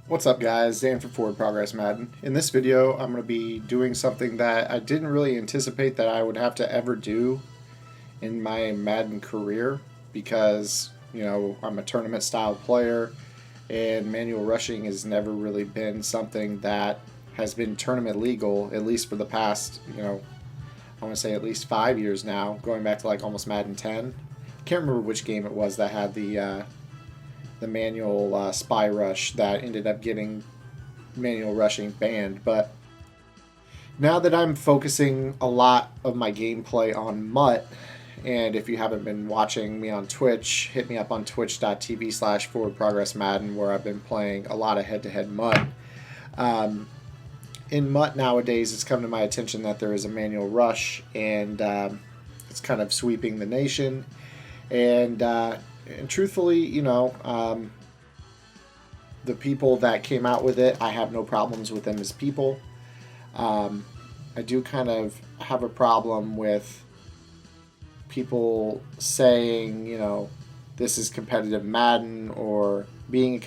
What's up guys, Dan for Forward Progress Madden. In this video I'm going to be doing something that I didn't really anticipate that I would have to ever do in my Madden career because, I'm a tournament style player and manual rushing has never really been something that has been tournament legal, at least for the past, I want to say at least 5 years now, going back to like almost Madden 10. Can't remember which game it was that had the manual spy rush that ended up getting manual rushing banned. But now that I'm focusing a lot of my gameplay on MUT, and if you haven't been watching me on Twitch, hit me up on twitch.tv/Forward Progress Madden, where I've been playing a lot of head-to-head MUT. In MUT nowadays, it's come to my attention that there is a manual rush, and it's kind of sweeping the nation. And truthfully, the people that came out with it, I have no problems with them as people. I do kind of have a problem with people saying, this is competitive Madden or being a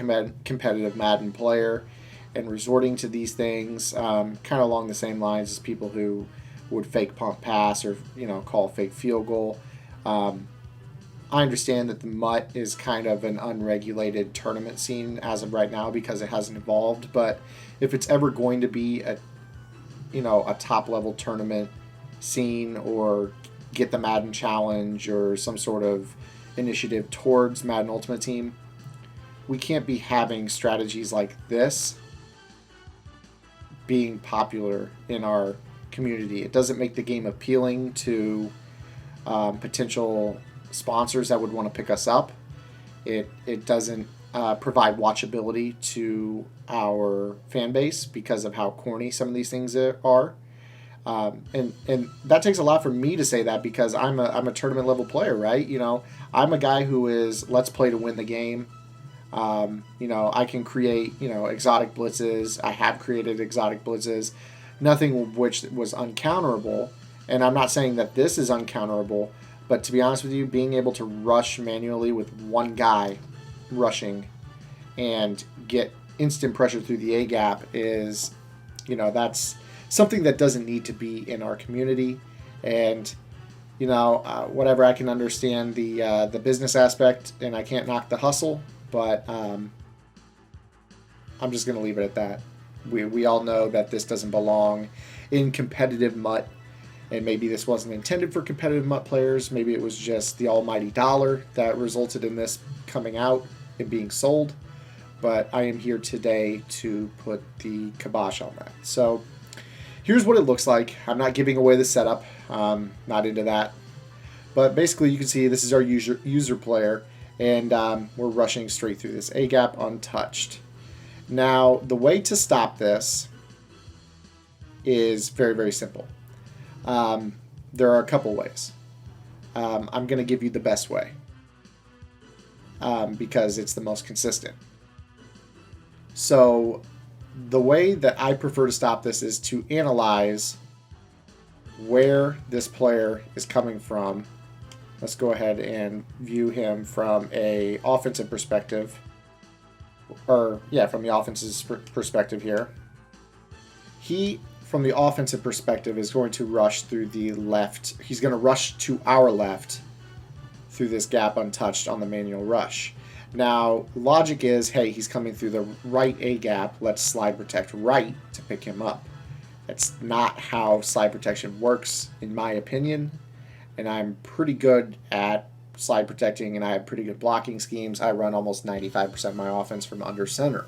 competitive Madden player and resorting to these things, kind of along the same lines as people who would fake pump pass or, call a fake field goal. I understand that the MUT is kind of an unregulated tournament scene as of right now because it hasn't evolved. But if it's ever going to be a top level tournament scene or get the Madden Challenge or some sort of initiative towards Madden Ultimate Team, we can't be having strategies like this being popular in our community. It doesn't make the game appealing to potential sponsors that would want to pick us up. It doesn't provide watchability to our fan base because of how corny some of these things are. And that takes a lot for me to say that because I'm a tournament level player, right? I'm a guy who is let's play to win the game. I can create exotic blitzes. I have created exotic blitzes, nothing of which was uncounterable. And I'm not saying that this is uncounterable. But to be honest with you, being able to rush manually with one guy rushing and get instant pressure through the A gap is, that's something that doesn't need to be in our community. And, whatever, I can understand the business aspect and I can't knock the hustle, but I'm just going to leave it at that. We all know that this doesn't belong in competitive MUT. And maybe this wasn't intended for competitive MUT players. Maybe it was just the almighty dollar that resulted in this coming out and being sold. But I am here today to put the kibosh on that. So here's what it looks like. I'm not giving away the setup. Not into that. But basically you can see this is our user player. And we're rushing straight through this A-gap untouched. Now the way to stop this is very, very simple. There are a couple ways. I'm going to give you the best way because it's the most consistent. So the way that I prefer to stop this is to analyze where this player is coming from. Let's go ahead and view him from a offensive perspective. From the offense's perspective here. From the offensive perspective, is going to rush through the left. He's going to rush to our left through this gap untouched on the manual rush. Now, logic is, hey, he's coming through the right A gap. Let's slide protect right to pick him up. That's not how slide protection works, in my opinion. And I'm pretty good at slide protecting, and I have pretty good blocking schemes. I run almost 95% of my offense from under center.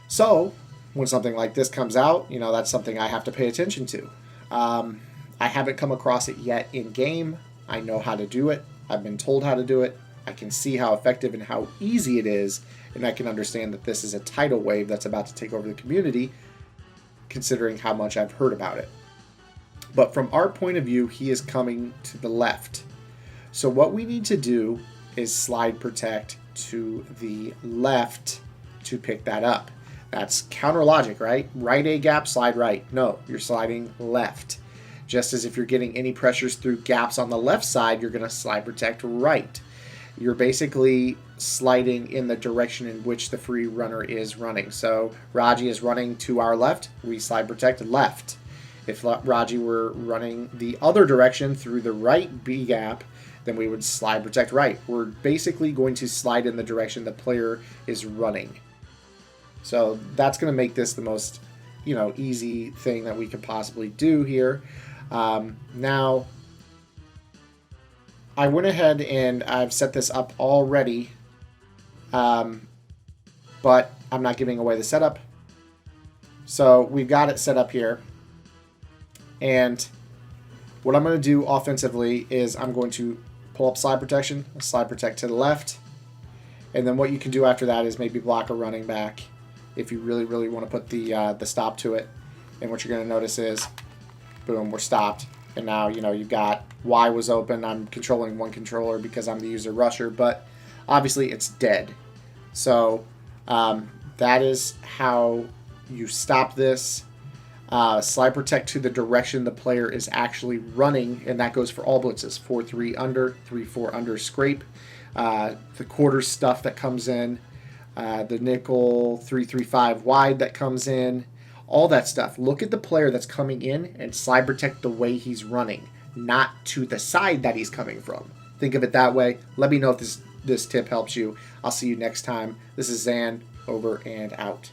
So when something like this comes out, that's something I have to pay attention to. I haven't come across it yet in game. I know how to do it. I've been told how to do it. I can see how effective and how easy it is, and I can understand that this is a tidal wave that's about to take over the community, considering how much I've heard about it. But from our point of view, he is coming to the left. So what we need to do is slide protect to the left to pick that up. That's counter logic, right? Right A gap, slide right. No, you're sliding left. Just as if you're getting any pressures through gaps on the left side, you're going to slide protect right. You're basically sliding in the direction in which the free runner is running. So Raji is running to our left, we slide protect left. If Raji were running the other direction through the right B gap, then we would slide protect right. We're basically going to slide in the direction the player is running. So that's going to make this the most, easy thing that we could possibly do here. Now, I went ahead and I've set this up already, but I'm not giving away the setup. So we've got it set up here. And what I'm going to do offensively is I'm going to pull up slide protection, slide protect to the left. And then what you can do after that is maybe block a running back if you really, really want to put the stop to it. And what you're going to notice is, boom, we're stopped. And now, you've got Y was open. I'm controlling one controller because I'm the user rusher, but obviously it's dead. So that is how you stop this. Slide protect to the direction the player is actually running, and that goes for all blitzes. 4-3 under, 3-4 under scrape. The quarter stuff that comes in, the nickel 3-3-5 wide that comes in, all that stuff. Look at the player that's coming in and slide protect the way he's running, not to the side that he's coming from. Think of it that way. Let me know if this tip helps you. I'll see you next time. This is Zan, over and out.